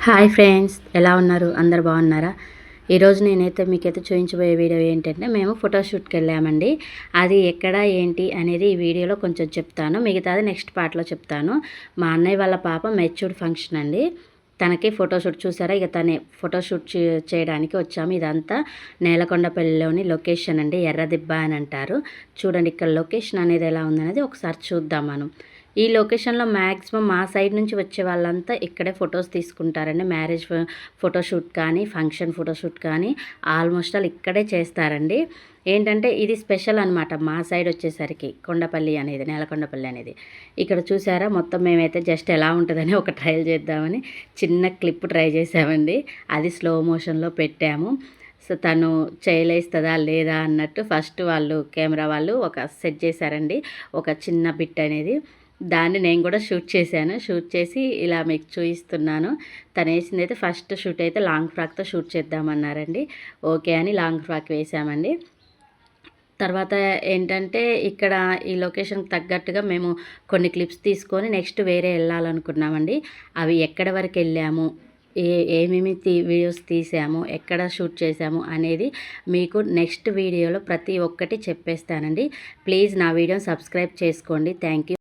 Hi friends, ఎలా ఉన్నారు? అందరు బాగున్నారా? ఈరోజు నేనైతే మీకైతే చూపించబోయే వీడియో ఏంటంటే మేము ఫోటోషూట్కి వెళ్ళామండి. అది ఎక్కడ ఏంటి అనేది ఈ వీడియోలో కొంచెం చెప్తాను, మిగతాది నెక్స్ట్ పార్ట్లో చెప్తాను. మా అన్నయ్య వాళ్ళ పాప మెచ్యూర్డ్ ఫంక్షన్ అండి. తనకి ఫోటోషూట్ చూసారా, ఇక తనే ఫోటోషూట్ చేయడానికి వచ్చాము. ఇదంతా నేలకొండపల్లిలోని లొకేషన్ అండి, ఎర్రదిబ్బ అని అంటారు. చూడండి ఇక్కడ లొకేషన్ అనేది ఎలా ఉందనేది ఒకసారి చూద్దాం మనం. ఈ లొకేషన్లో మ్యాక్సిమం మా సైడ్ నుంచి వచ్చే వాళ్ళంతా ఇక్కడే ఫొటోస్ తీసుకుంటారండి. మ్యారేజ్ ఫోటోషూట్ కానీ, ఫంక్షన్ ఫోటోషూట్ కానీ ఆల్మోస్ట్ ఆల్ ఇక్కడే చేస్తారండి. ఏంటంటే ఇది స్పెషల్ అనమాట మా సైడ్ వచ్చేసరికి, కొండపల్లి అనేది, నేలకొండపల్లి అనేది. ఇక్కడ చూసారా, మొత్తం మేమైతే జస్ట్ ఎలా ఉంటుందని ఒక ట్రయల్ చేద్దామని చిన్న క్లిప్ ట్రై చేసామండి. అది స్లో మోషన్లో పెట్టాము. సో తను చేయలేస్తుందా లేదా అన్నట్టు ఫస్ట్ వాళ్ళు కెమెరా వాళ్ళు ఒక సెట్ చేశారండి, ఒక చిన్న బిట్ అనేది. దాన్ని నేను కూడా షూట్ చేశాను. షూట్ చేసి ఇలా మీకు చూపిస్తున్నాను. తను వేసింది అయితే ఫస్ట్ షూట్ అయితే లాంగ్ ఫ్రాక్తో షూట్ చేద్దామన్నారండి. ఓకే అని లాంగ్ ఫ్రాక్ వేసామండి. తర్వాత ఏంటంటే ఇక్కడ ఈ లొకేషన్కి తగ్గట్టుగా మేము కొన్ని క్లిప్స్ తీసుకొని నెక్స్ట్ వేరే వెళ్ళాలనుకున్నామండి. అవి ఎక్కడి వరకు వెళ్ళాము, ఏమేమి వీడియోస్ తీసాము, ఎక్కడ షూట్ చేసాము అనేది మీకు నెక్స్ట్ వీడియోలో ప్రతి ఒక్కటి చెప్పేస్తానండి. ప్లీజ్ నా వీడియోని సబ్స్క్రైబ్ చేసుకోండి. Thank you.